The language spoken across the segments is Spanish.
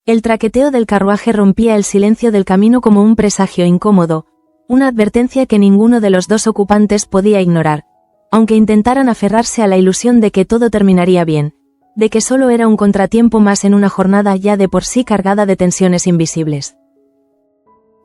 El traqueteo del carruaje rompía el silencio del camino como un presagio incómodo, una advertencia que ninguno de los dos ocupantes podía ignorar, aunque intentaran aferrarse a la ilusión de que todo terminaría bien, de que solo era un contratiempo más en una jornada ya de por sí cargada de tensiones invisibles.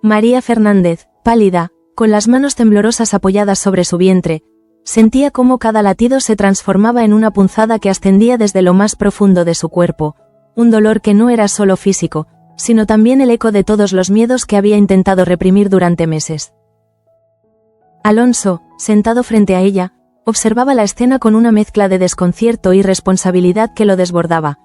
María Fernández, pálida, con las manos temblorosas apoyadas sobre su vientre, sentía cómo cada latido se transformaba en una punzada que ascendía desde lo más profundo de su cuerpo, un dolor que no era solo físico, sino también el eco de todos los miedos que había intentado reprimir durante meses. Alonso, sentado frente a ella, observaba la escena con una mezcla de desconcierto y responsabilidad que lo desbordaba,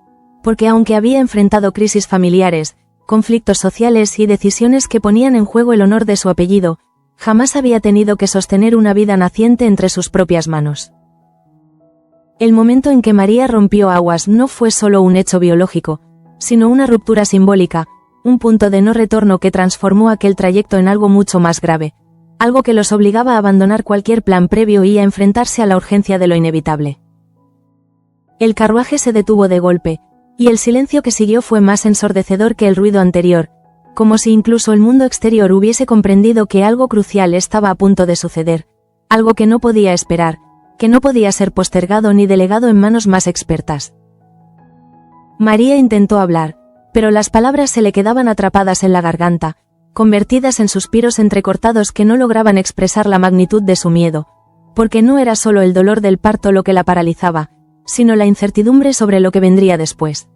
porque aunque había enfrentado crisis familiares, conflictos sociales y decisiones que ponían en juego el honor de su apellido, jamás había tenido que sostener una vida naciente entre sus propias manos. El momento en que María rompió aguas no fue solo un hecho biológico, sino una ruptura simbólica, un punto de no retorno que transformó aquel trayecto en algo mucho más grave, algo que los obligaba a abandonar cualquier plan previo y a enfrentarse a la urgencia de lo inevitable. El carruaje se detuvo de golpe, y el silencio que siguió fue más ensordecedor que el ruido anterior, como si incluso el mundo exterior hubiese comprendido que algo crucial estaba a punto de suceder, algo que no podía esperar, que no podía ser postergado ni delegado en manos más expertas. María intentó hablar, pero las palabras se le quedaban atrapadas en la garganta, convertidas en suspiros entrecortados que no lograban expresar la magnitud de su miedo, porque no era solo el dolor del parto lo que la paralizaba, sino la incertidumbre sobre lo que vendría después.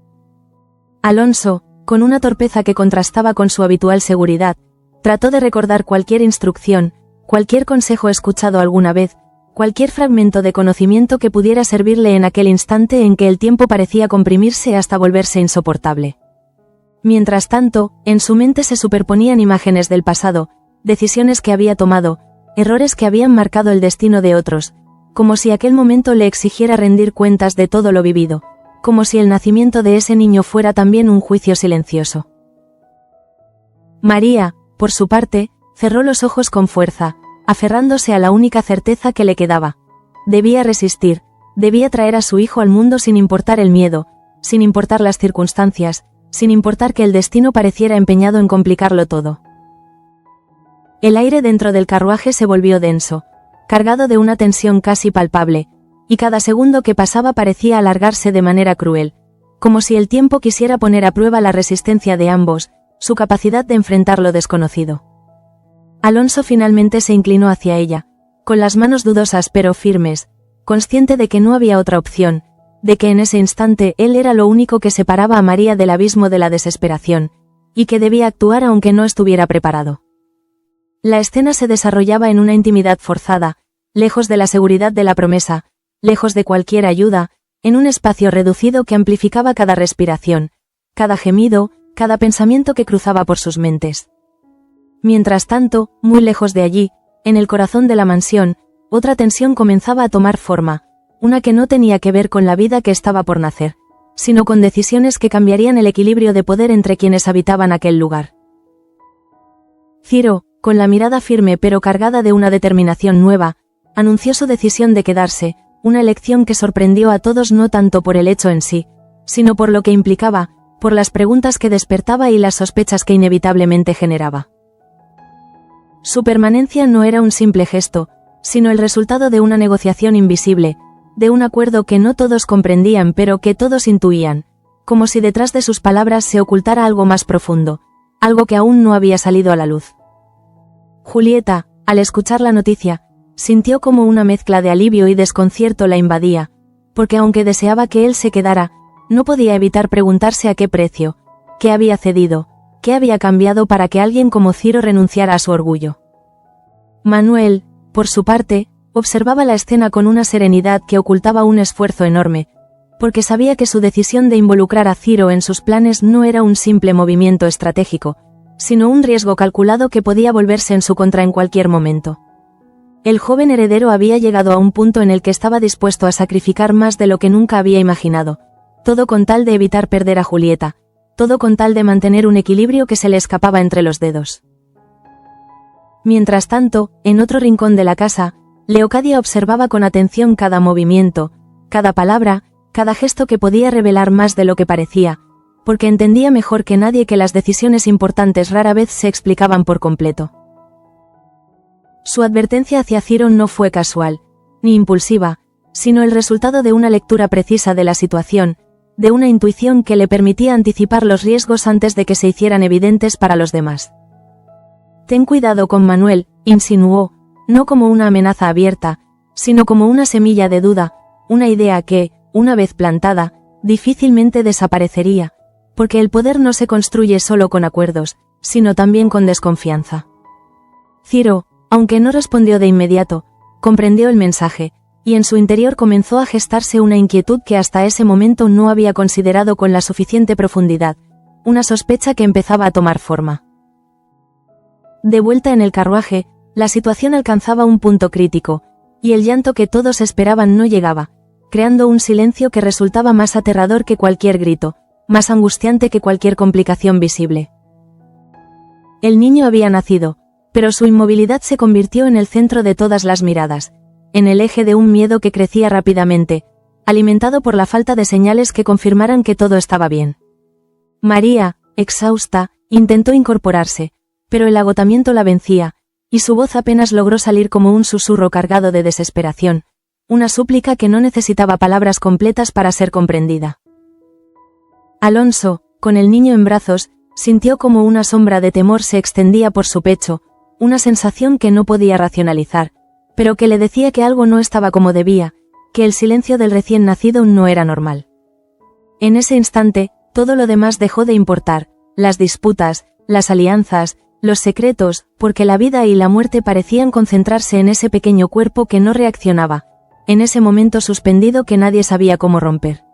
Alonso, con una torpeza que contrastaba con su habitual seguridad, trató de recordar cualquier instrucción, cualquier consejo escuchado alguna vez, cualquier fragmento de conocimiento que pudiera servirle en aquel instante en que el tiempo parecía comprimirse hasta volverse insoportable. Mientras tanto, en su mente se superponían imágenes del pasado, decisiones que había tomado, errores que habían marcado el destino de otros, como si aquel momento le exigiera rendir cuentas de todo lo vivido, como si el nacimiento de ese niño fuera también un juicio silencioso. María, por su parte, cerró los ojos con fuerza, aferrándose a la única certeza que le quedaba. Debía resistir, debía traer a su hijo al mundo sin importar el miedo, sin importar las circunstancias, sin importar que el destino pareciera empeñado en complicarlo todo. El aire dentro del carruaje se volvió denso, cargado de una tensión casi palpable, y cada segundo que pasaba parecía alargarse de manera cruel, como si el tiempo quisiera poner a prueba la resistencia de ambos, su capacidad de enfrentar lo desconocido. Alonso finalmente se inclinó hacia ella, con las manos dudosas pero firmes, consciente de que no había otra opción, de que en ese instante él era lo único que separaba a María del abismo de la desesperación, y que debía actuar aunque no estuviera preparado. La escena se desarrollaba en una intimidad forzada, lejos de la seguridad de la promesa, lejos de cualquier ayuda, en un espacio reducido que amplificaba cada respiración, cada gemido, cada pensamiento que cruzaba por sus mentes. Mientras tanto, muy lejos de allí, en el corazón de la mansión, otra tensión comenzaba a tomar forma, una que no tenía que ver con la vida que estaba por nacer, sino con decisiones que cambiarían el equilibrio de poder entre quienes habitaban aquel lugar. Ciro, con la mirada firme pero cargada de una determinación nueva, anunció su decisión de quedarse, una elección que sorprendió a todos no tanto por el hecho en sí, sino por lo que implicaba, por las preguntas que despertaba y las sospechas que inevitablemente generaba. Su permanencia no era un simple gesto, sino el resultado de una negociación invisible, de un acuerdo que no todos comprendían pero que todos intuían, como si detrás de sus palabras se ocultara algo más profundo, algo que aún no había salido a la luz. Julieta, al escuchar la noticia, sintió como una mezcla de alivio y desconcierto la invadía, porque aunque deseaba que él se quedara, no podía evitar preguntarse a qué precio, qué había cedido, qué había cambiado para que alguien como Ciro renunciara a su orgullo. Manuel, por su parte, observaba la escena con una serenidad que ocultaba un esfuerzo enorme, porque sabía que su decisión de involucrar a Ciro en sus planes no era un simple movimiento estratégico, sino un riesgo calculado que podía volverse en su contra en cualquier momento. El joven heredero había llegado a un punto en el que estaba dispuesto a sacrificar más de lo que nunca había imaginado, todo con tal de evitar perder a Julieta, todo con tal de mantener un equilibrio que se le escapaba entre los dedos. Mientras tanto, en otro rincón de la casa, Leocadia observaba con atención cada movimiento, cada palabra, cada gesto que podía revelar más de lo que parecía, porque entendía mejor que nadie que las decisiones importantes rara vez se explicaban por completo. Su advertencia hacia Ciro no fue casual, ni impulsiva, sino el resultado de una lectura precisa de la situación, de una intuición que le permitía anticipar los riesgos antes de que se hicieran evidentes para los demás. «Ten cuidado con Manuel», insinuó, no como una amenaza abierta, sino como una semilla de duda, una idea que, una vez plantada, difícilmente desaparecería, porque el poder no se construye solo con acuerdos, sino también con desconfianza. Ciro, aunque no respondió de inmediato, comprendió el mensaje, y en su interior comenzó a gestarse una inquietud que hasta ese momento no había considerado con la suficiente profundidad, una sospecha que empezaba a tomar forma. De vuelta en el carruaje, la situación alcanzaba un punto crítico, y el llanto que todos esperaban no llegaba, creando un silencio que resultaba más aterrador que cualquier grito, más angustiante que cualquier complicación visible. El niño había nacido, pero su inmovilidad se convirtió en el centro de todas las miradas, en el eje de un miedo que crecía rápidamente, alimentado por la falta de señales que confirmaran que todo estaba bien. María, exhausta, intentó incorporarse, pero el agotamiento la vencía, y su voz apenas logró salir como un susurro cargado de desesperación, una súplica que no necesitaba palabras completas para ser comprendida. Alonso, con el niño en brazos, sintió como una sombra de temor se extendía por su pecho, una sensación que no podía racionalizar, pero que le decía que algo no estaba como debía, que el silencio del recién nacido no era normal. En ese instante, todo lo demás dejó de importar, las disputas, las alianzas, los secretos, porque la vida y la muerte parecían concentrarse en ese pequeño cuerpo que no reaccionaba, en ese momento suspendido que nadie sabía cómo romper.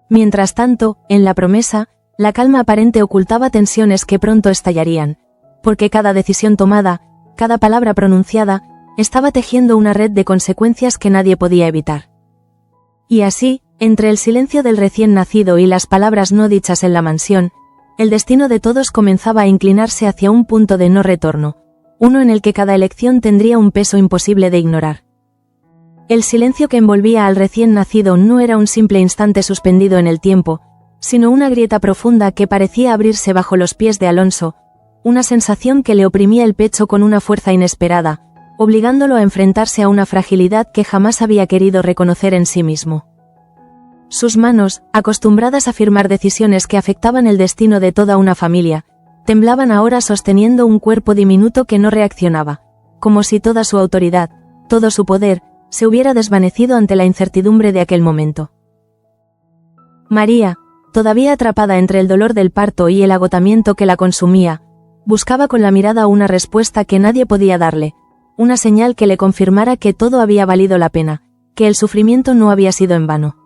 Mientras tanto, en la promesa, la calma aparente ocultaba tensiones que pronto estallarían, porque cada decisión tomada, cada palabra pronunciada, estaba tejiendo una red de consecuencias que nadie podía evitar. Y así, entre el silencio del recién nacido y las palabras no dichas en la mansión, el destino de todos comenzaba a inclinarse hacia un punto de no retorno, uno en el que cada elección tendría un peso imposible de ignorar. El silencio que envolvía al recién nacido no era un simple instante suspendido en el tiempo, sino una grieta profunda que parecía abrirse bajo los pies de Alonso, una sensación que le oprimía el pecho con una fuerza inesperada, obligándolo a enfrentarse a una fragilidad que jamás había querido reconocer en sí mismo. Sus manos, acostumbradas a firmar decisiones que afectaban el destino de toda una familia, temblaban ahora sosteniendo un cuerpo diminuto que no reaccionaba, como si toda su autoridad, todo su poder, se hubiera desvanecido ante la incertidumbre de aquel momento. María, todavía atrapada entre el dolor del parto y el agotamiento que la consumía, buscaba con la mirada una respuesta que nadie podía darle, una señal que le confirmara que todo había valido la pena, que el sufrimiento no había sido en vano.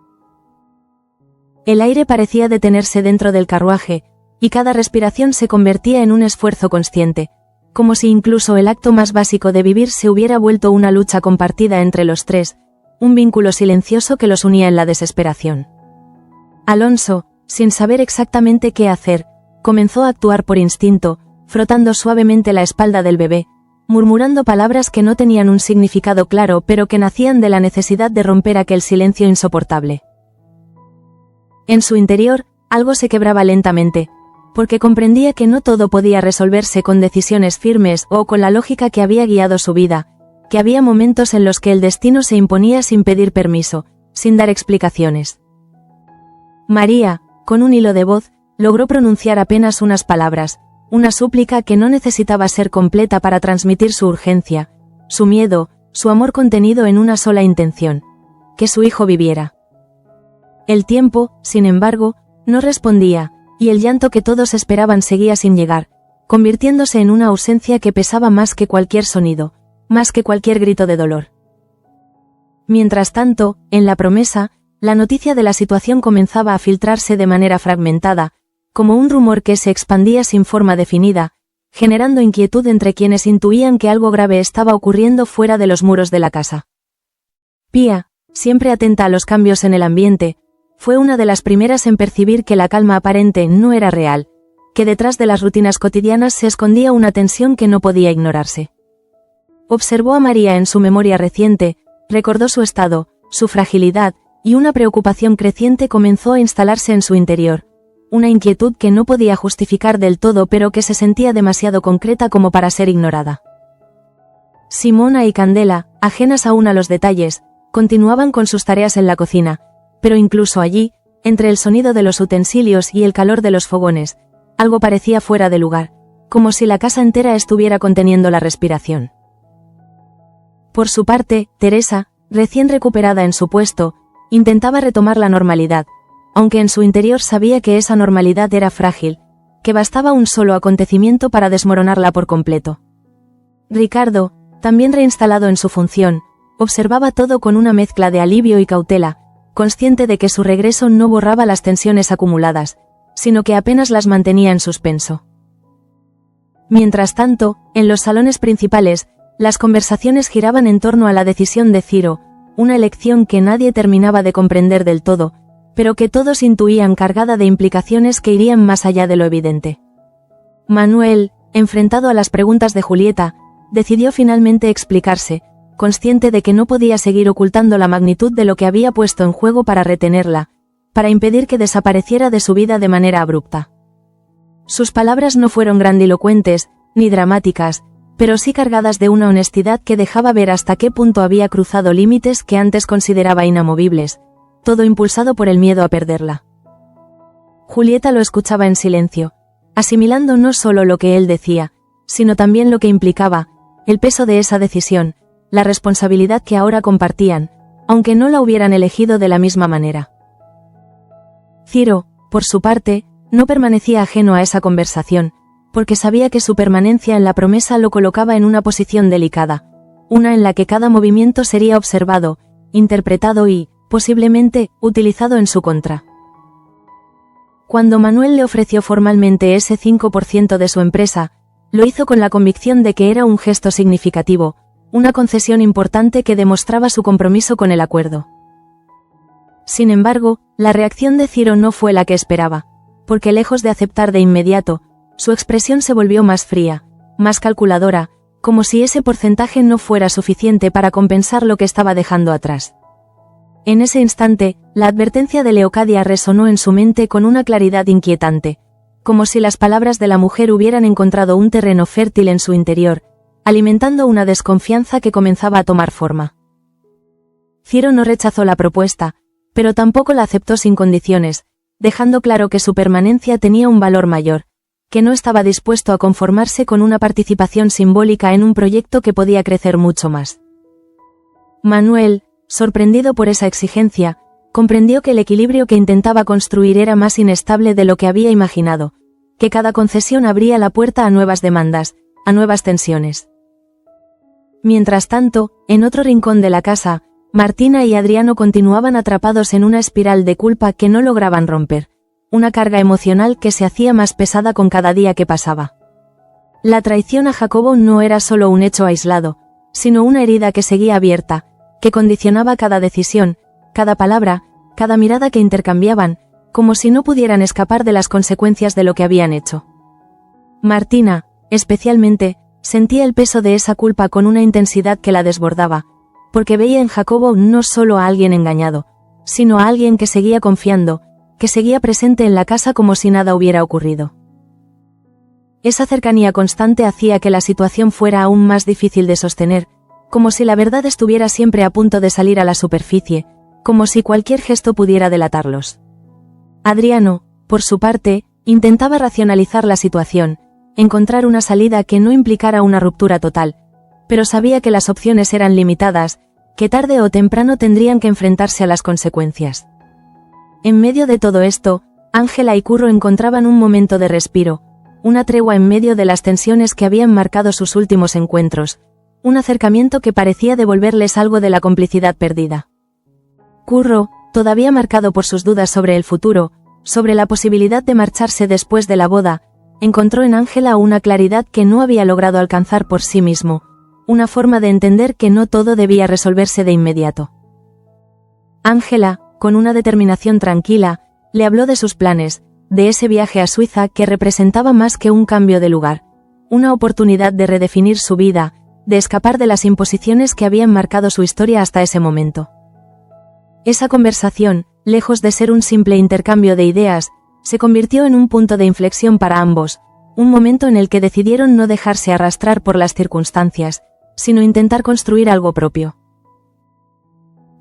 El aire parecía detenerse dentro del carruaje, y cada respiración se convertía en un esfuerzo consciente, como si incluso el acto más básico de vivir se hubiera vuelto una lucha compartida entre los tres, un vínculo silencioso que los unía en la desesperación. Alonso, sin saber exactamente qué hacer, comenzó a actuar por instinto, frotando suavemente la espalda del bebé, murmurando palabras que no tenían un significado claro pero que nacían de la necesidad de romper aquel silencio insoportable. En su interior, algo se quebraba lentamente, porque comprendía que no todo podía resolverse con decisiones firmes o con la lógica que había guiado su vida, que había momentos en los que el destino se imponía sin pedir permiso, sin dar explicaciones. María, con un hilo de voz, logró pronunciar apenas unas palabras, una súplica que no necesitaba ser completa para transmitir su urgencia, su miedo, su amor contenido en una sola intención: que su hijo viviera. El tiempo, sin embargo, no respondía, y el llanto que todos esperaban seguía sin llegar, convirtiéndose en una ausencia que pesaba más que cualquier sonido, más que cualquier grito de dolor. Mientras tanto, en la promesa, la noticia de la situación comenzaba a filtrarse de manera fragmentada, como un rumor que se expandía sin forma definida, generando inquietud entre quienes intuían que algo grave estaba ocurriendo fuera de los muros de la casa. Pía, siempre atenta a los cambios en el ambiente, fue una de las primeras en percibir que la calma aparente no era real, que detrás de las rutinas cotidianas se escondía una tensión que no podía ignorarse. Observó a María en su memoria reciente, recordó su estado, su fragilidad, y una preocupación creciente comenzó a instalarse en su interior, una inquietud que no podía justificar del todo pero que se sentía demasiado concreta como para ser ignorada. Simona y Candela, ajenas aún a los detalles, continuaban con sus tareas en la cocina, pero incluso allí, entre el sonido de los utensilios y el calor de los fogones, algo parecía fuera de lugar, como si la casa entera estuviera conteniendo la respiración. Por su parte, Teresa, recién recuperada en su puesto, intentaba retomar la normalidad, aunque en su interior sabía que esa normalidad era frágil, que bastaba un solo acontecimiento para desmoronarla por completo. Ricardo, también reinstalado en su función, observaba todo con una mezcla de alivio y cautela, consciente de que su regreso no borraba las tensiones acumuladas, sino que apenas las mantenía en suspenso. Mientras tanto, en los salones principales, las conversaciones giraban en torno a la decisión de Ciro, una elección que nadie terminaba de comprender del todo, pero que todos intuían cargada de implicaciones que irían más allá de lo evidente. Manuel, enfrentado a las preguntas de Julieta, decidió finalmente explicarse, consciente de que no podía seguir ocultando la magnitud de lo que había puesto en juego para retenerla, para impedir que desapareciera de su vida de manera abrupta. Sus palabras no fueron grandilocuentes, ni dramáticas, pero sí cargadas de una honestidad que dejaba ver hasta qué punto había cruzado límites que antes consideraba inamovibles, todo impulsado por el miedo a perderla. Julieta lo escuchaba en silencio, asimilando no solo lo que él decía, sino también lo que implicaba, el peso de esa decisión, la responsabilidad que ahora compartían, aunque no la hubieran elegido de la misma manera. Ciro, por su parte, no permanecía ajeno a esa conversación, porque sabía que su permanencia en la promesa lo colocaba en una posición delicada, una en la que cada movimiento sería observado, interpretado y, posiblemente, utilizado en su contra. Cuando Manuel le ofreció formalmente ese 5% de su empresa, lo hizo con la convicción de que era un gesto significativo, una concesión importante que demostraba su compromiso con el acuerdo. Sin embargo, la reacción de Ciro no fue la que esperaba, porque lejos de aceptar de inmediato, su expresión se volvió más fría, más calculadora, como si ese porcentaje no fuera suficiente para compensar lo que estaba dejando atrás. En ese instante, la advertencia de Leocadia resonó en su mente con una claridad inquietante, como si las palabras de la mujer hubieran encontrado un terreno fértil en su interior, alimentando una desconfianza que comenzaba a tomar forma. Ciro no rechazó la propuesta, pero tampoco la aceptó sin condiciones, dejando claro que su permanencia tenía un valor mayor, que no estaba dispuesto a conformarse con una participación simbólica en un proyecto que podía crecer mucho más. Manuel, sorprendido por esa exigencia, comprendió que el equilibrio que intentaba construir era más inestable de lo que había imaginado, que cada concesión abría la puerta a nuevas demandas, a nuevas tensiones. Mientras tanto, en otro rincón de la casa, Martina y Adriano continuaban atrapados en una espiral de culpa que no lograban romper, una carga emocional que se hacía más pesada con cada día que pasaba. La traición a Jacobo no era solo un hecho aislado, sino una herida que seguía abierta, que condicionaba cada decisión, cada palabra, cada mirada que intercambiaban, como si no pudieran escapar de las consecuencias de lo que habían hecho. Martina, especialmente, sentía el peso de esa culpa con una intensidad que la desbordaba, porque veía en Jacobo no solo a alguien engañado, sino a alguien que seguía confiando, que seguía presente en la casa como si nada hubiera ocurrido. Esa cercanía constante hacía que la situación fuera aún más difícil de sostener, como si la verdad estuviera siempre a punto de salir a la superficie, como si cualquier gesto pudiera delatarlos. Adriano, por su parte, intentaba racionalizar la situación, encontrar una salida que no implicara una ruptura total, pero sabía que las opciones eran limitadas, que tarde o temprano tendrían que enfrentarse a las consecuencias. En medio de todo esto, Ángela y Curro encontraban un momento de respiro, una tregua en medio de las tensiones que habían marcado sus últimos encuentros, un acercamiento que parecía devolverles algo de la complicidad perdida. Curro, todavía marcado por sus dudas sobre el futuro, sobre la posibilidad de marcharse después de la boda, encontró en Ángela una claridad que no había logrado alcanzar por sí mismo, una forma de entender que no todo debía resolverse de inmediato. Ángela, con una determinación tranquila, le habló de sus planes, de ese viaje a Suiza que representaba más que un cambio de lugar, una oportunidad de redefinir su vida, de escapar de las imposiciones que habían marcado su historia hasta ese momento. Esa conversación, lejos de ser un simple intercambio de ideas, se convirtió en un punto de inflexión para ambos, un momento en el que decidieron no dejarse arrastrar por las circunstancias, sino intentar construir algo propio.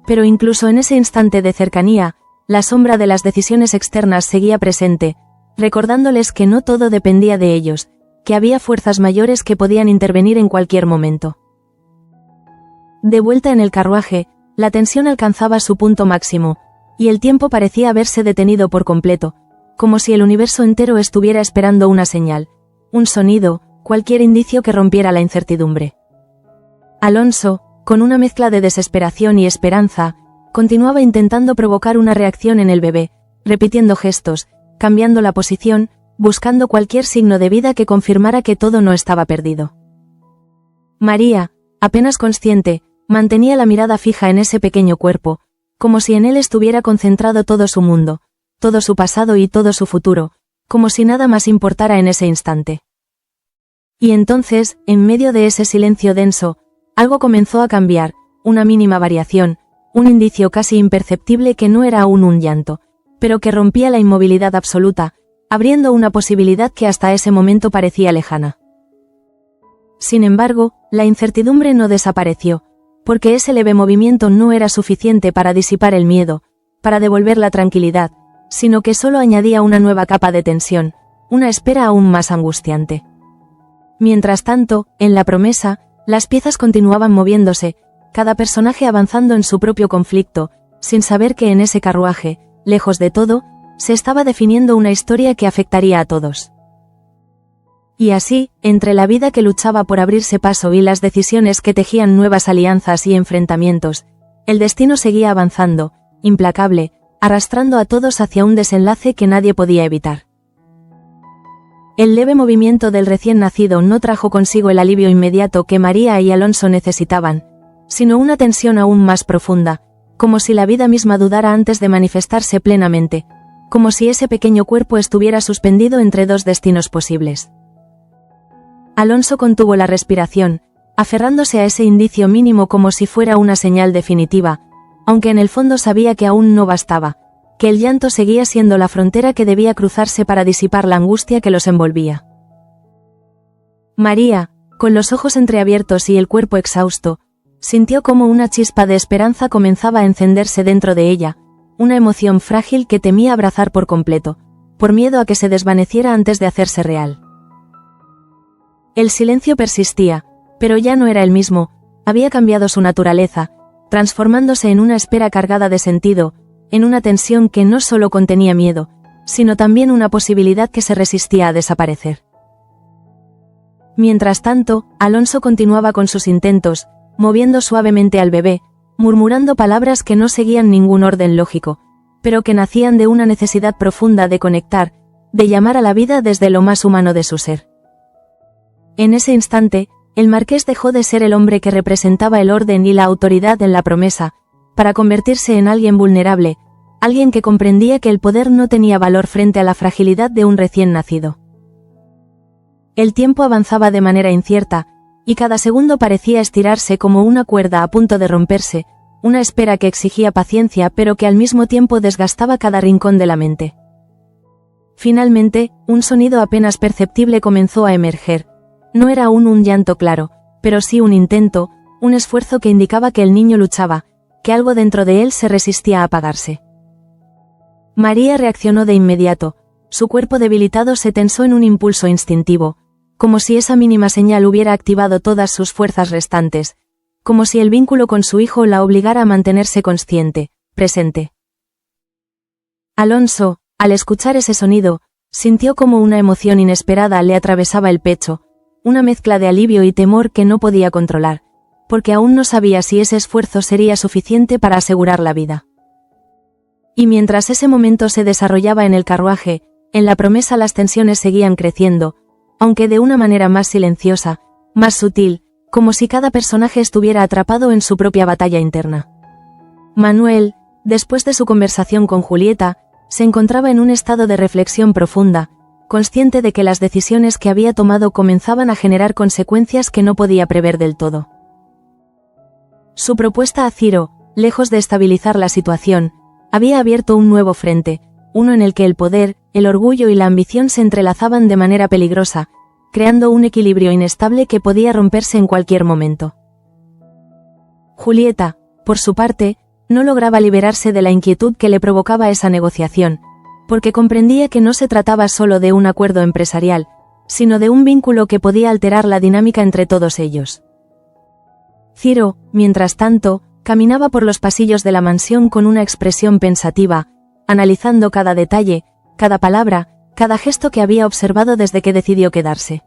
Pero incluso en ese instante de cercanía, la sombra de las decisiones externas seguía presente, recordándoles que no todo dependía de ellos, que había fuerzas mayores que podían intervenir en cualquier momento. De vuelta en el carruaje, la tensión alcanzaba su punto máximo, y el tiempo parecía haberse detenido por completo, como si el universo entero estuviera esperando una señal, un sonido, cualquier indicio que rompiera la incertidumbre. Alonso, con una mezcla de desesperación y esperanza, continuaba intentando provocar una reacción en el bebé, repitiendo gestos, cambiando la posición, buscando cualquier signo de vida que confirmara que todo no estaba perdido. María, apenas consciente, mantenía la mirada fija en ese pequeño cuerpo, como si en él estuviera concentrado todo su mundo, todo su pasado y todo su futuro, como si nada más importara en ese instante. Y entonces, en medio de ese silencio denso, algo comenzó a cambiar, una mínima variación, un indicio casi imperceptible que no era aún un llanto, pero que rompía la inmovilidad absoluta, abriendo una posibilidad que hasta ese momento parecía lejana. Sin embargo, la incertidumbre no desapareció, porque ese leve movimiento no era suficiente para disipar el miedo, para devolver la tranquilidad, sino que solo añadía una nueva capa de tensión, una espera aún más angustiante. Mientras tanto, en la promesa, las piezas continuaban moviéndose, cada personaje avanzando en su propio conflicto, sin saber que en ese carruaje, lejos de todo, se estaba definiendo una historia que afectaría a todos. Y así, entre la vida que luchaba por abrirse paso y las decisiones que tejían nuevas alianzas y enfrentamientos, el destino seguía avanzando, implacable, arrastrando a todos hacia un desenlace que nadie podía evitar. El leve movimiento del recién nacido no trajo consigo el alivio inmediato que María y Alonso necesitaban, sino una tensión aún más profunda, como si la vida misma dudara antes de manifestarse plenamente, como si ese pequeño cuerpo estuviera suspendido entre dos destinos posibles. Alonso contuvo la respiración, aferrándose a ese indicio mínimo como si fuera una señal definitiva, aunque en el fondo sabía que aún no bastaba, que el llanto seguía siendo la frontera que debía cruzarse para disipar la angustia que los envolvía. María, con los ojos entreabiertos y el cuerpo exhausto, sintió como una chispa de esperanza comenzaba a encenderse dentro de ella, una emoción frágil que temía abrazar por completo, por miedo a que se desvaneciera antes de hacerse real. El silencio persistía, pero ya no era el mismo, había cambiado su naturaleza, transformándose en una espera cargada de sentido, en una tensión que no solo contenía miedo, sino también una posibilidad que se resistía a desaparecer. Mientras tanto, Alonso continuaba con sus intentos, moviendo suavemente al bebé, murmurando palabras que no seguían ningún orden lógico, pero que nacían de una necesidad profunda de conectar, de llamar a la vida desde lo más humano de su ser. En ese instante, el marqués dejó de ser el hombre que representaba el orden y la autoridad en la promesa, para convertirse en alguien vulnerable, alguien que comprendía que el poder no tenía valor frente a la fragilidad de un recién nacido. El tiempo avanzaba de manera incierta, y cada segundo parecía estirarse como una cuerda a punto de romperse, una espera que exigía paciencia pero que al mismo tiempo desgastaba cada rincón de la mente. Finalmente, un sonido apenas perceptible comenzó a emerger. No era aún un llanto claro, pero sí un intento, un esfuerzo que indicaba que el niño luchaba, que algo dentro de él se resistía a apagarse. María reaccionó de inmediato, su cuerpo debilitado se tensó en un impulso instintivo, como si esa mínima señal hubiera activado todas sus fuerzas restantes, como si el vínculo con su hijo la obligara a mantenerse consciente, presente. Alonso, al escuchar ese sonido, sintió como una emoción inesperada le atravesaba el pecho, una mezcla de alivio y temor que no podía controlar, porque aún no sabía si ese esfuerzo sería suficiente para asegurar la vida. Y mientras ese momento se desarrollaba en el carruaje, en la promesa las tensiones seguían creciendo, aunque de una manera más silenciosa, más sutil, como si cada personaje estuviera atrapado en su propia batalla interna. Manuel, después de su conversación con Julieta, se encontraba en un estado de reflexión profunda, consciente de que las decisiones que había tomado comenzaban a generar consecuencias que no podía prever del todo. Su propuesta a Ciro, lejos de estabilizar la situación, había abierto un nuevo frente, uno en el que el poder, el orgullo y la ambición se entrelazaban de manera peligrosa, creando un equilibrio inestable que podía romperse en cualquier momento. Julieta, por su parte, no lograba liberarse de la inquietud que le provocaba esa negociación, porque comprendía que no se trataba solo de un acuerdo empresarial, sino de un vínculo que podía alterar la dinámica entre todos ellos. Ciro, mientras tanto, caminaba por los pasillos de la mansión con una expresión pensativa, analizando cada detalle, cada palabra, cada gesto que había observado desde que decidió quedarse.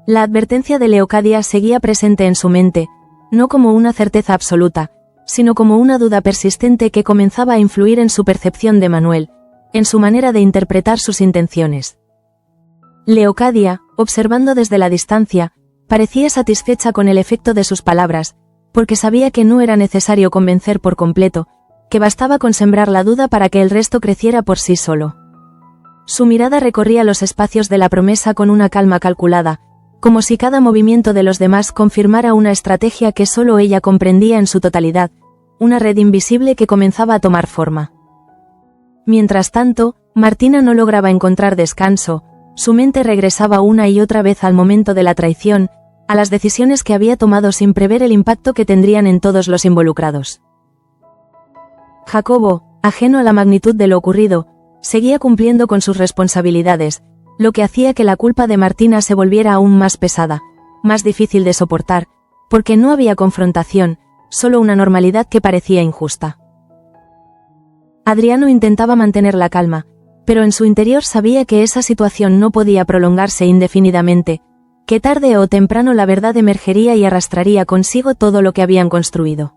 La advertencia de Leocadia seguía presente en su mente, no como una certeza absoluta, sino como una duda persistente que comenzaba a influir en su percepción de Manuel, en su manera de interpretar sus intenciones. Leocadia, observando desde la distancia, parecía satisfecha con el efecto de sus palabras, porque sabía que no era necesario convencer por completo, que bastaba con sembrar la duda para que el resto creciera por sí solo. Su mirada recorría los espacios de la promesa con una calma calculada, como si cada movimiento de los demás confirmara una estrategia que solo ella comprendía en su totalidad, una red invisible que comenzaba a tomar forma. Mientras tanto, Martina no lograba encontrar descanso, su mente regresaba una y otra vez al momento de la traición, a las decisiones que había tomado sin prever el impacto que tendrían en todos los involucrados. Jacobo, ajeno a la magnitud de lo ocurrido, seguía cumpliendo con sus responsabilidades, lo que hacía que la culpa de Martina se volviera aún más pesada, más difícil de soportar, porque no había confrontación, solo una normalidad que parecía injusta. Adriano intentaba mantener la calma, pero en su interior sabía que esa situación no podía prolongarse indefinidamente, que tarde o temprano la verdad emergería y arrastraría consigo todo lo que habían construido.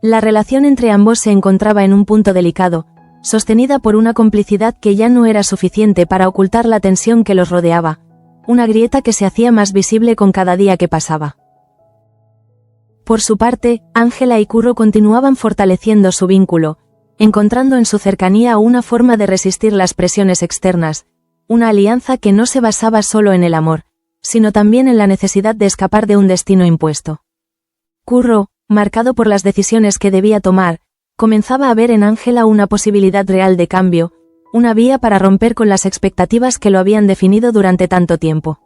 La relación entre ambos se encontraba en un punto delicado, sostenida por una complicidad que ya no era suficiente para ocultar la tensión que los rodeaba, una grieta que se hacía más visible con cada día que pasaba. Por su parte, Ángela y Curro continuaban fortaleciendo su vínculo, encontrando en su cercanía una forma de resistir las presiones externas, una alianza que no se basaba solo en el amor, sino también en la necesidad de escapar de un destino impuesto. Curro, marcado por las decisiones que debía tomar, comenzaba a ver en Ángela una posibilidad real de cambio, una vía para romper con las expectativas que lo habían definido durante tanto tiempo.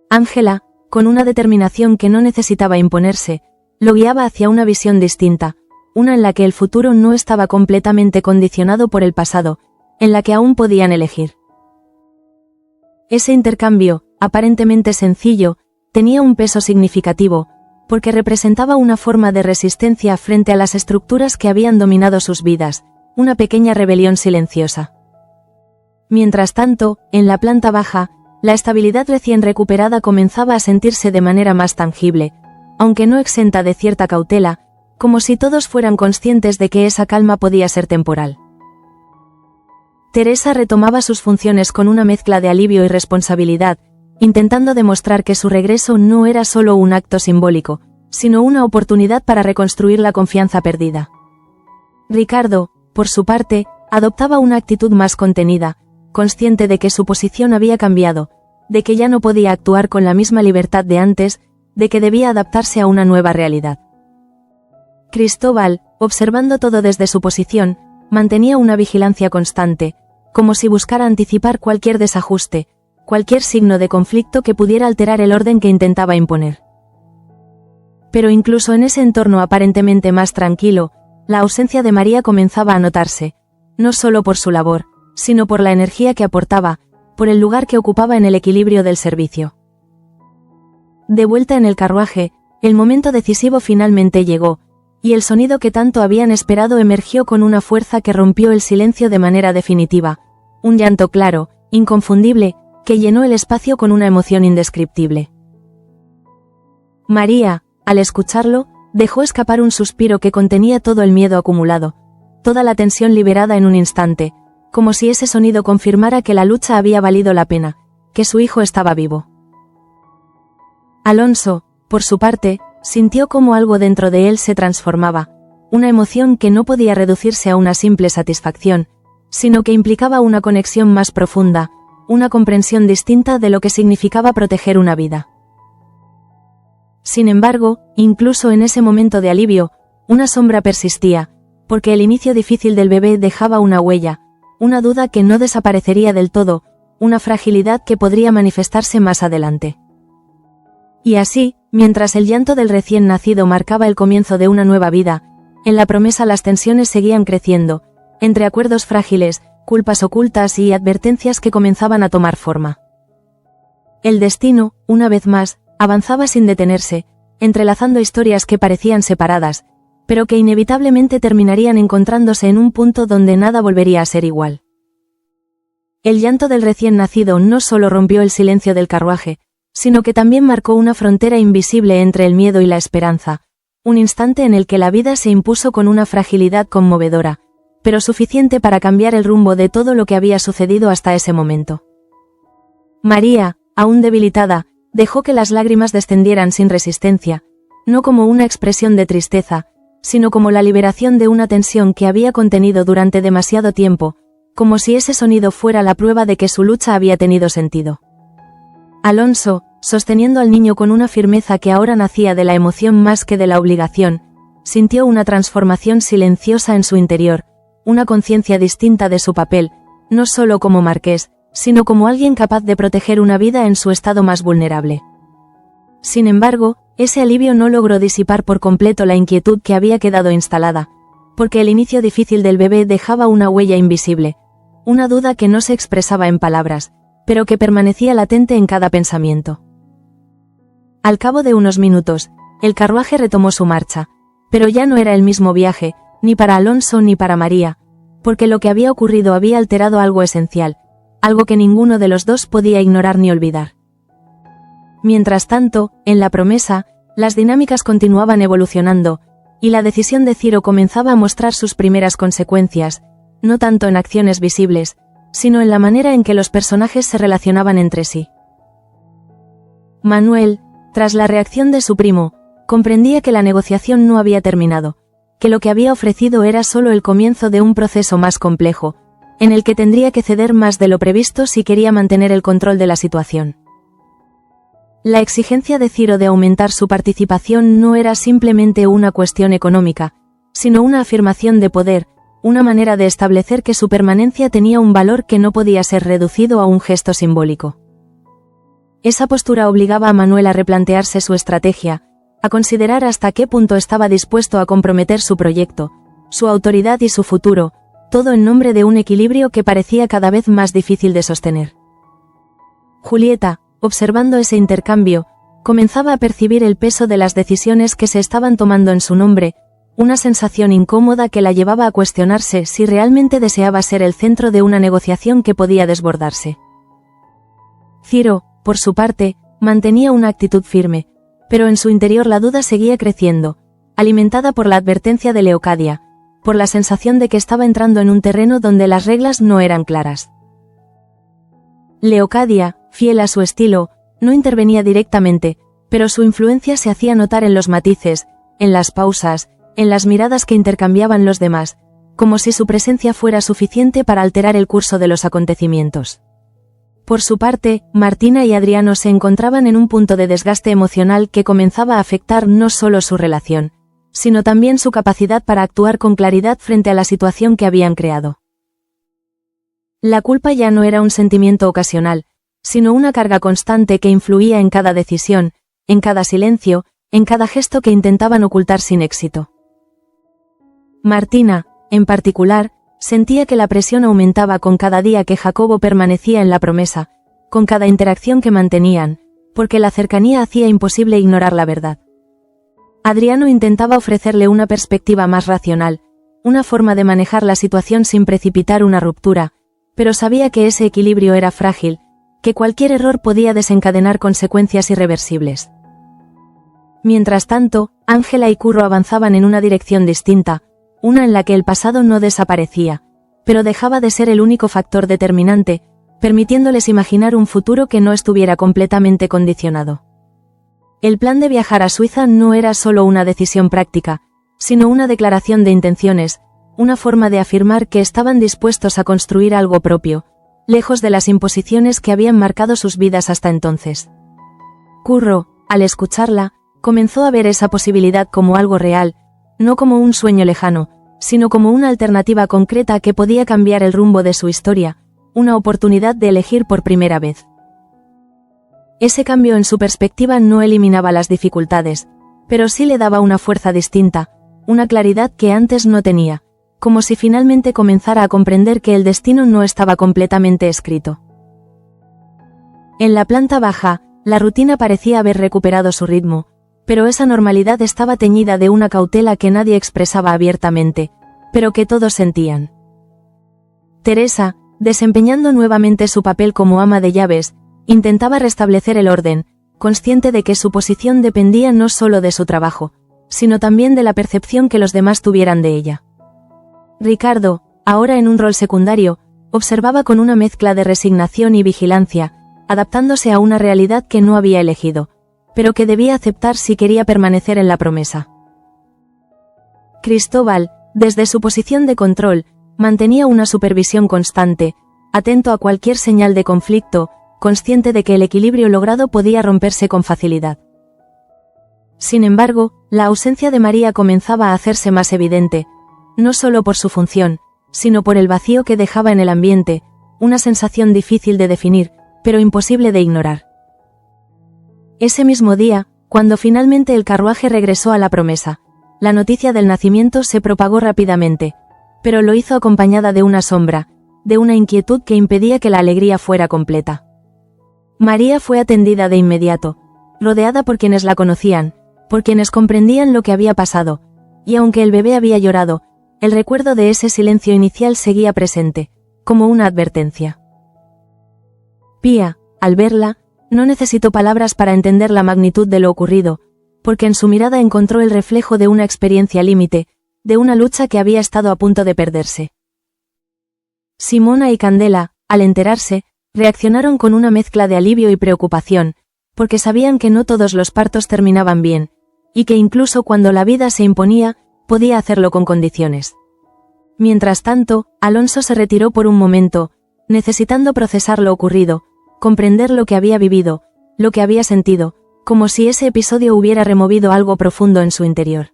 Ángela, con una determinación que no necesitaba imponerse, lo guiaba hacia una visión distinta, una en la que el futuro no estaba completamente condicionado por el pasado, en la que aún podían elegir. Ese intercambio, aparentemente sencillo, tenía un peso significativo, porque representaba una forma de resistencia frente a las estructuras que habían dominado sus vidas, una pequeña rebelión silenciosa. Mientras tanto, en la planta baja, la estabilidad recién recuperada comenzaba a sentirse de manera más tangible, aunque no exenta de cierta cautela, como si todos fueran conscientes de que esa calma podía ser temporal. Teresa retomaba sus funciones con una mezcla de alivio y responsabilidad, intentando demostrar que su regreso no era solo un acto simbólico, sino una oportunidad para reconstruir la confianza perdida. Ricardo, por su parte, adoptaba una actitud más contenida, consciente de que su posición había cambiado, de que ya no podía actuar con la misma libertad de antes, de que debía adaptarse a una nueva realidad. Cristóbal, observando todo desde su posición, mantenía una vigilancia constante, como si buscara anticipar cualquier desajuste, cualquier signo de conflicto que pudiera alterar el orden que intentaba imponer. Pero incluso en ese entorno aparentemente más tranquilo, la ausencia de María comenzaba a notarse, no solo por su labor, sino por la energía que aportaba, por el lugar que ocupaba en el equilibrio del servicio. De vuelta en el carruaje, el momento decisivo finalmente llegó, y el sonido que tanto habían esperado emergió con una fuerza que rompió el silencio de manera definitiva, un llanto claro, inconfundible, que llenó el espacio con una emoción indescriptible. María, al escucharlo, dejó escapar un suspiro que contenía todo el miedo acumulado, toda la tensión liberada en un instante, como si ese sonido confirmara que la lucha había valido la pena, que su hijo estaba vivo. Alonso, por su parte, sintió como algo dentro de él se transformaba, una emoción que no podía reducirse a una simple satisfacción, sino que implicaba una conexión más profunda, una comprensión distinta de lo que significaba proteger una vida. Sin embargo, incluso en ese momento de alivio, una sombra persistía, porque el inicio difícil del bebé dejaba una huella, una duda que no desaparecería del todo, una fragilidad que podría manifestarse más adelante. Y así, mientras el llanto del recién nacido marcaba el comienzo de una nueva vida, en la promesa las tensiones seguían creciendo, entre acuerdos frágiles, culpas ocultas y advertencias que comenzaban a tomar forma. El destino, una vez más, avanzaba sin detenerse, entrelazando historias que parecían separadas, pero que inevitablemente terminarían encontrándose en un punto donde nada volvería a ser igual. El llanto del recién nacido no solo rompió el silencio del carruaje, sino que también marcó una frontera invisible entre el miedo y la esperanza, un instante en el que la vida se impuso con una fragilidad conmovedora, pero suficiente para cambiar el rumbo de todo lo que había sucedido hasta ese momento. María, aún debilitada, dejó que las lágrimas descendieran sin resistencia, no como una expresión de tristeza, sino como la liberación de una tensión que había contenido durante demasiado tiempo, como si ese sonido fuera la prueba de que su lucha había tenido sentido. Alonso, sosteniendo al niño con una firmeza que ahora nacía de la emoción más que de la obligación, sintió una transformación silenciosa en su interior, una conciencia distinta de su papel, no solo como marqués, sino como alguien capaz de proteger una vida en su estado más vulnerable. Sin embargo, ese alivio no logró disipar por completo la inquietud que había quedado instalada, porque el inicio difícil del bebé dejaba una huella invisible, una duda que no se expresaba en palabras, pero que permanecía latente en cada pensamiento. Al cabo de unos minutos, el carruaje retomó su marcha, pero ya no era el mismo viaje, ni para Alonso ni para María, porque lo que había ocurrido había alterado algo esencial, algo que ninguno de los dos podía ignorar ni olvidar. Mientras tanto, en la promesa, las dinámicas continuaban evolucionando, y la decisión de Ciro comenzaba a mostrar sus primeras consecuencias, no tanto en acciones visibles, sino en la manera en que los personajes se relacionaban entre sí. Manuel, tras la reacción de su primo, comprendía que la negociación no había terminado, que lo que había ofrecido era solo el comienzo de un proceso más complejo, en el que tendría que ceder más de lo previsto si quería mantener el control de la situación. La exigencia de Ciro de aumentar su participación no era simplemente una cuestión económica, sino una afirmación de poder, una manera de establecer que su permanencia tenía un valor que no podía ser reducido a un gesto simbólico. Esa postura obligaba a Manuel a replantearse su estrategia, a considerar hasta qué punto estaba dispuesto a comprometer su proyecto, su autoridad y su futuro, todo en nombre de un equilibrio que parecía cada vez más difícil de sostener. Julieta, observando ese intercambio, comenzaba a percibir el peso de las decisiones que se estaban tomando en su nombre, una sensación incómoda que la llevaba a cuestionarse si realmente deseaba ser el centro de una negociación que podía desbordarse. Ciro, por su parte, mantenía una actitud firme, pero en su interior la duda seguía creciendo, alimentada por la advertencia de Leocadia, por la sensación de que estaba entrando en un terreno donde las reglas no eran claras. Leocadia, fiel a su estilo, no intervenía directamente, pero su influencia se hacía notar en los matices, en las pausas, en las miradas que intercambiaban los demás, como si su presencia fuera suficiente para alterar el curso de los acontecimientos. Por su parte, Martina y Adriano se encontraban en un punto de desgaste emocional que comenzaba a afectar no solo su relación, sino también su capacidad para actuar con claridad frente a la situación que habían creado. La culpa ya no era un sentimiento ocasional, sino una carga constante que influía en cada decisión, en cada silencio, en cada gesto que intentaban ocultar sin éxito. Martina, en particular, sentía que la presión aumentaba con cada día que Jacobo permanecía en la promesa, con cada interacción que mantenían, porque la cercanía hacía imposible ignorar la verdad. Adriano intentaba ofrecerle una perspectiva más racional, una forma de manejar la situación sin precipitar una ruptura, pero sabía que ese equilibrio era frágil, que cualquier error podía desencadenar consecuencias irreversibles. Mientras tanto, Ángela y Curro avanzaban en una dirección distinta, una en la que el pasado no desaparecía, pero dejaba de ser el único factor determinante, permitiéndoles imaginar un futuro que no estuviera completamente condicionado. El plan de viajar a Suiza no era solo una decisión práctica, sino una declaración de intenciones, una forma de afirmar que estaban dispuestos a construir algo propio, lejos de las imposiciones que habían marcado sus vidas hasta entonces. Curro, al escucharla, comenzó a ver esa posibilidad como algo real, no como un sueño lejano, sino como una alternativa concreta que podía cambiar el rumbo de su historia, una oportunidad de elegir por primera vez. Ese cambio en su perspectiva no eliminaba las dificultades, pero sí le daba una fuerza distinta, una claridad que antes no tenía, como si finalmente comenzara a comprender que el destino no estaba completamente escrito. En la planta baja, la rutina parecía haber recuperado su ritmo, pero esa normalidad estaba teñida de una cautela que nadie expresaba abiertamente, pero que todos sentían. Teresa, desempeñando nuevamente su papel como ama de llaves, intentaba restablecer el orden, consciente de que su posición dependía no solo de su trabajo, sino también de la percepción que los demás tuvieran de ella. Ricardo, ahora en un rol secundario, observaba con una mezcla de resignación y vigilancia, adaptándose a una realidad que no había elegido, pero que debía aceptar si quería permanecer en la promesa. Cristóbal, desde su posición de control, mantenía una supervisión constante, atento a cualquier señal de conflicto, consciente de que el equilibrio logrado podía romperse con facilidad. Sin embargo, la ausencia de María comenzaba a hacerse más evidente, no solo por su función, sino por el vacío que dejaba en el ambiente, una sensación difícil de definir, pero imposible de ignorar. Ese mismo día, cuando finalmente el carruaje regresó a la promesa, la noticia del nacimiento se propagó rápidamente, pero lo hizo acompañada de una sombra, de una inquietud que impedía que la alegría fuera completa. María fue atendida de inmediato, rodeada por quienes la conocían, por quienes comprendían lo que había pasado, y aunque el bebé había llorado, el recuerdo de ese silencio inicial seguía presente, como una advertencia. Pía, al verla, no necesitó palabras para entender la magnitud de lo ocurrido, porque en su mirada encontró el reflejo de una experiencia límite, de una lucha que había estado a punto de perderse. Simona y Candela, al enterarse, reaccionaron con una mezcla de alivio y preocupación, porque sabían que no todos los partos terminaban bien, y que incluso cuando la vida se imponía, podía hacerlo con condiciones. Mientras tanto, Alonso se retiró por un momento, necesitando procesar lo ocurrido, comprender lo que había vivido, lo que había sentido, como si ese episodio hubiera removido algo profundo en su interior.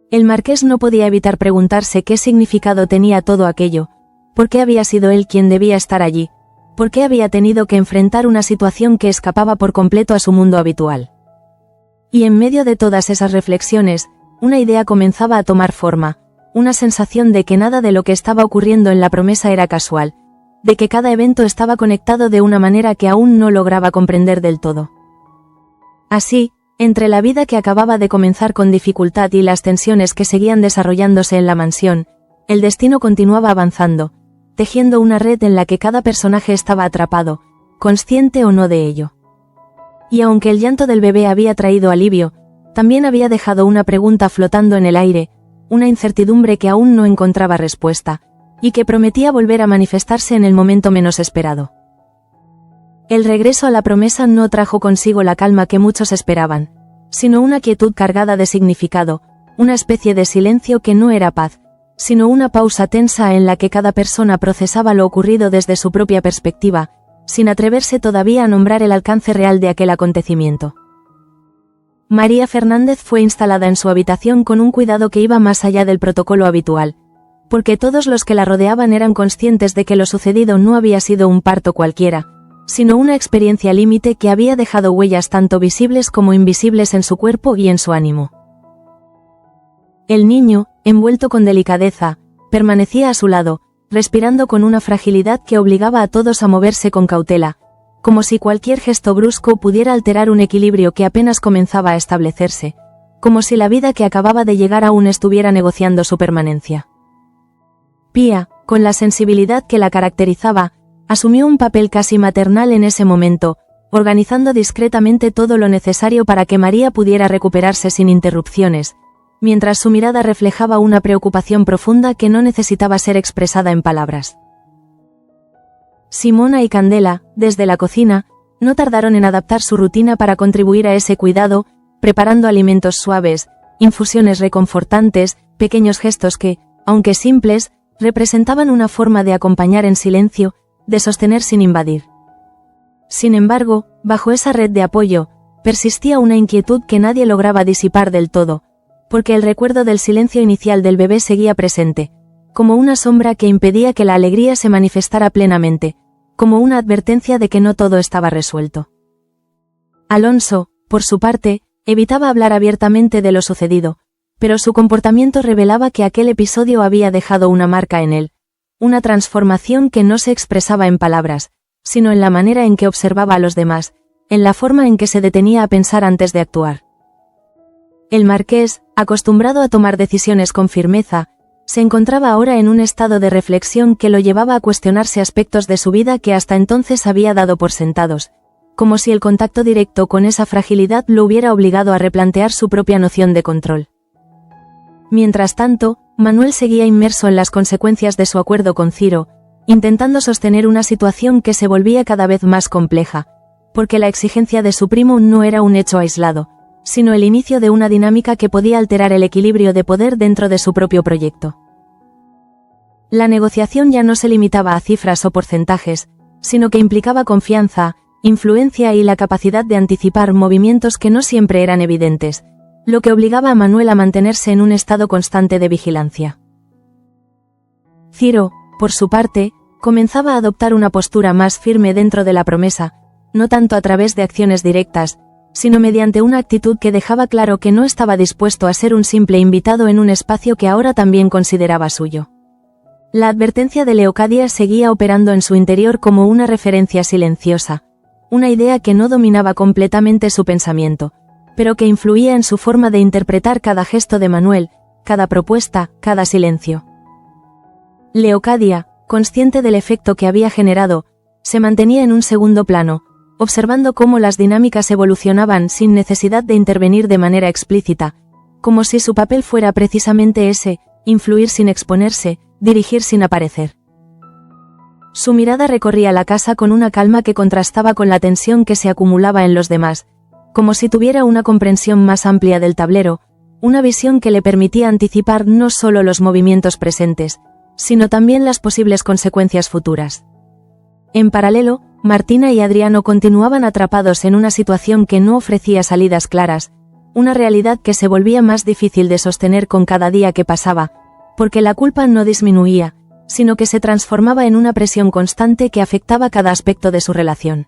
El marqués no podía evitar preguntarse qué significado tenía todo aquello, por qué había sido él quien debía estar allí, por qué había tenido que enfrentar una situación que escapaba por completo a su mundo habitual. Y en medio de todas esas reflexiones, una idea comenzaba a tomar forma, una sensación de que nada de lo que estaba ocurriendo en la promesa era casual, de que cada evento estaba conectado de una manera que aún no lograba comprender del todo. Así, entre la vida que acababa de comenzar con dificultad y las tensiones que seguían desarrollándose en la mansión, el destino continuaba avanzando, tejiendo una red en la que cada personaje estaba atrapado, consciente o no de ello. Y aunque el llanto del bebé había traído alivio, también había dejado una pregunta flotando en el aire, una incertidumbre que aún no encontraba respuesta, y que prometía volver a manifestarse en el momento menos esperado. El regreso a la promesa no trajo consigo la calma que muchos esperaban, sino una quietud cargada de significado, una especie de silencio que no era paz, sino una pausa tensa en la que cada persona procesaba lo ocurrido desde su propia perspectiva, sin atreverse todavía a nombrar el alcance real de aquel acontecimiento. María Fernández fue instalada en su habitación con un cuidado que iba más allá del protocolo habitual, porque todos los que la rodeaban eran conscientes de que lo sucedido no había sido un parto cualquiera, sino una experiencia límite que había dejado huellas tanto visibles como invisibles en su cuerpo y en su ánimo. El niño, envuelto con delicadeza, permanecía a su lado, respirando con una fragilidad que obligaba a todos a moverse con cautela, como si cualquier gesto brusco pudiera alterar un equilibrio que apenas comenzaba a establecerse, como si la vida que acababa de llegar aún estuviera negociando su permanencia. Pía, con la sensibilidad que la caracterizaba, asumió un papel casi maternal en ese momento, organizando discretamente todo lo necesario para que María pudiera recuperarse sin interrupciones, mientras su mirada reflejaba una preocupación profunda que no necesitaba ser expresada en palabras. Simona y Candela, desde la cocina, no tardaron en adaptar su rutina para contribuir a ese cuidado, preparando alimentos suaves, infusiones reconfortantes, pequeños gestos que, aunque simples, representaban una forma de acompañar en silencio, de sostener sin invadir. Sin embargo, bajo esa red de apoyo, persistía una inquietud que nadie lograba disipar del todo, porque el recuerdo del silencio inicial del bebé seguía presente, como una sombra que impedía que la alegría se manifestara plenamente, como una advertencia de que no todo estaba resuelto. Alonso, por su parte, evitaba hablar abiertamente de lo sucedido, pero su comportamiento revelaba que aquel episodio había dejado una marca en él, una transformación que no se expresaba en palabras, sino en la manera en que observaba a los demás, en la forma en que se detenía a pensar antes de actuar. El marqués, acostumbrado a tomar decisiones con firmeza, se encontraba ahora en un estado de reflexión que lo llevaba a cuestionarse aspectos de su vida que hasta entonces había dado por sentados, como si el contacto directo con esa fragilidad lo hubiera obligado a replantear su propia noción de control. Mientras tanto, Manuel seguía inmerso en las consecuencias de su acuerdo con Ciro, intentando sostener una situación que se volvía cada vez más compleja, porque la exigencia de su primo no era un hecho aislado, sino el inicio de una dinámica que podía alterar el equilibrio de poder dentro de su propio proyecto. La negociación ya no se limitaba a cifras o porcentajes, sino que implicaba confianza, influencia y la capacidad de anticipar movimientos que no siempre eran evidentes, lo que obligaba a Manuel a mantenerse en un estado constante de vigilancia. Ciro, por su parte, comenzaba a adoptar una postura más firme dentro de la promesa, no tanto a través de acciones directas, sino mediante una actitud que dejaba claro que no estaba dispuesto a ser un simple invitado en un espacio que ahora también consideraba suyo. La advertencia de Leocadia seguía operando en su interior como una referencia silenciosa, una idea que no dominaba completamente su pensamiento, pero que influía en su forma de interpretar cada gesto de Manuel, cada propuesta, cada silencio. Leocadia, consciente del efecto que había generado, se mantenía en un segundo plano, observando cómo las dinámicas evolucionaban sin necesidad de intervenir de manera explícita, como si su papel fuera precisamente ese, influir sin exponerse, dirigir sin aparecer. Su mirada recorría la casa con una calma que contrastaba con la tensión que se acumulaba en los demás, como si tuviera una comprensión más amplia del tablero, una visión que le permitía anticipar no solo los movimientos presentes, sino también las posibles consecuencias futuras. En paralelo, Martina y Adriano continuaban atrapados en una situación que no ofrecía salidas claras, una realidad que se volvía más difícil de sostener con cada día que pasaba, porque la culpa no disminuía, sino que se transformaba en una presión constante que afectaba cada aspecto de su relación.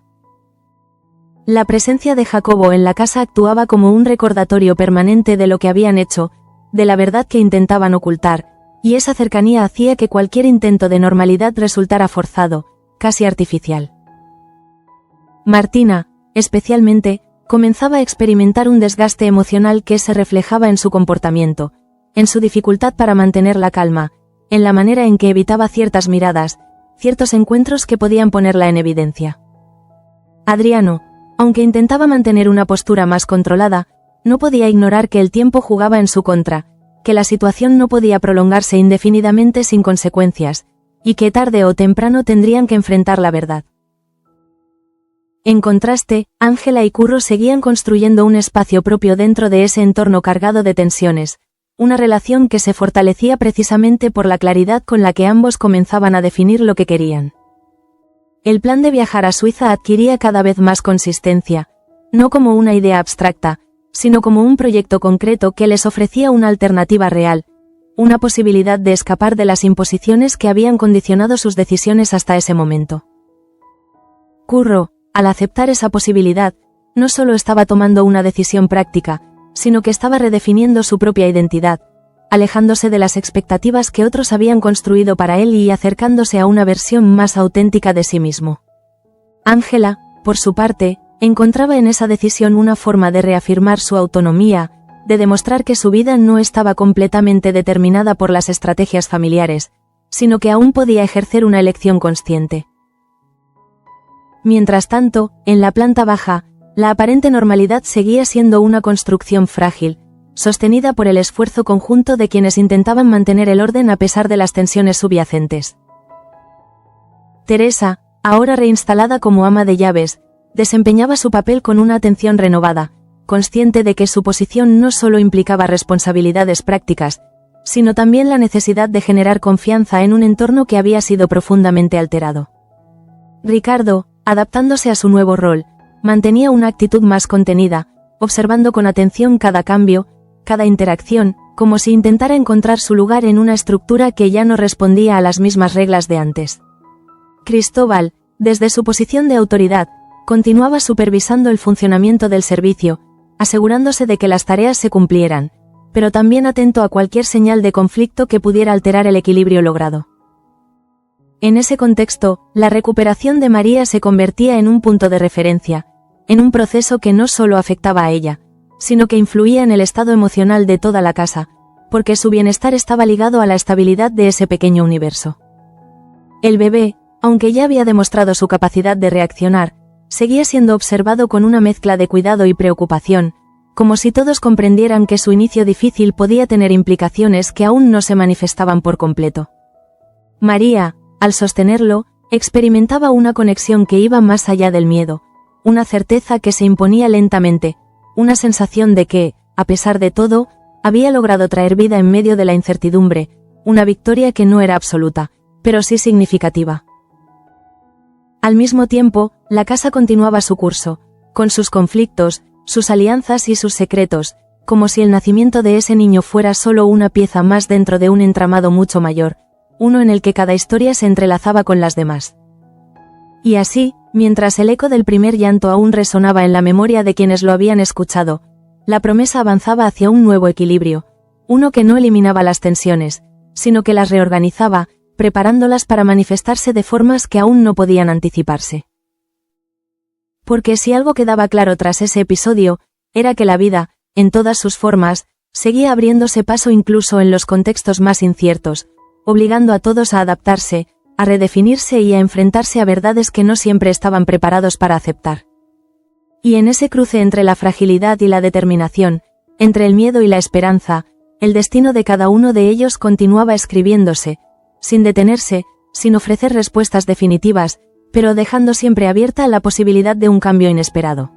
La presencia de Jacobo en la casa actuaba como un recordatorio permanente de lo que habían hecho, de la verdad que intentaban ocultar, y esa cercanía hacía que cualquier intento de normalidad resultara forzado, casi artificial. Martina, especialmente, comenzaba a experimentar un desgaste emocional que se reflejaba en su comportamiento, en su dificultad para mantener la calma, en la manera en que evitaba ciertas miradas, ciertos encuentros que podían ponerla en evidencia. Adriano, aunque intentaba mantener una postura más controlada, no podía ignorar que el tiempo jugaba en su contra, que la situación no podía prolongarse indefinidamente sin consecuencias, y que tarde o temprano tendrían que enfrentar la verdad. En contraste, Ángela y Curro seguían construyendo un espacio propio dentro de ese entorno cargado de tensiones, una relación que se fortalecía precisamente por la claridad con la que ambos comenzaban a definir lo que querían. El plan de viajar a Suiza adquiría cada vez más consistencia, no como una idea abstracta, sino como un proyecto concreto que les ofrecía una alternativa real, una posibilidad de escapar de las imposiciones que habían condicionado sus decisiones hasta ese momento. Curro, al aceptar esa posibilidad, no solo estaba tomando una decisión práctica, sino que estaba redefiniendo su propia identidad, alejándose de las expectativas que otros habían construido para él y acercándose a una versión más auténtica de sí mismo. Ángela, por su parte, encontraba en esa decisión una forma de reafirmar su autonomía, de demostrar que su vida no estaba completamente determinada por las estrategias familiares, sino que aún podía ejercer una elección consciente. Mientras tanto, en la planta baja, la aparente normalidad seguía siendo una construcción frágil, sostenida por el esfuerzo conjunto de quienes intentaban mantener el orden a pesar de las tensiones subyacentes. Teresa, ahora reinstalada como ama de llaves, desempeñaba su papel con una atención renovada, consciente de que su posición no solo implicaba responsabilidades prácticas, sino también la necesidad de generar confianza en un entorno que había sido profundamente alterado. Ricardo, adaptándose a su nuevo rol, mantenía una actitud más contenida, observando con atención cada cambio, cada interacción, como si intentara encontrar su lugar en una estructura que ya no respondía a las mismas reglas de antes. Cristóbal, desde su posición de autoridad, continuaba supervisando el funcionamiento del servicio, asegurándose de que las tareas se cumplieran, pero también atento a cualquier señal de conflicto que pudiera alterar el equilibrio logrado. En ese contexto, la recuperación de María se convertía en un punto de referencia, en un proceso que no solo afectaba a ella, sino que influía en el estado emocional de toda la casa, porque su bienestar estaba ligado a la estabilidad de ese pequeño universo. El bebé, aunque ya había demostrado su capacidad de reaccionar, seguía siendo observado con una mezcla de cuidado y preocupación, como si todos comprendieran que su inicio difícil podía tener implicaciones que aún no se manifestaban por completo. María, al sostenerlo, experimentaba una conexión que iba más allá del miedo, una certeza que se imponía lentamente, una sensación de que, a pesar de todo, había logrado traer vida en medio de la incertidumbre, una victoria que no era absoluta, pero sí significativa. Al mismo tiempo, la casa continuaba su curso, con sus conflictos, sus alianzas y sus secretos, como si el nacimiento de ese niño fuera solo una pieza más dentro de un entramado mucho mayor, uno en el que cada historia se entrelazaba con las demás. Y así, mientras el eco del primer llanto aún resonaba en la memoria de quienes lo habían escuchado, la promesa avanzaba hacia un nuevo equilibrio, uno que no eliminaba las tensiones, sino que las reorganizaba, preparándolas para manifestarse de formas que aún no podían anticiparse. Porque si algo quedaba claro tras ese episodio, era que la vida, en todas sus formas, seguía abriéndose paso incluso en los contextos más inciertos, obligando a todos a adaptarse, a redefinirse y a enfrentarse a verdades que no siempre estaban preparados para aceptar. Y en ese cruce entre la fragilidad y la determinación, entre el miedo y la esperanza, el destino de cada uno de ellos continuaba escribiéndose, sin detenerse, sin ofrecer respuestas definitivas, pero dejando siempre abierta la posibilidad de un cambio inesperado.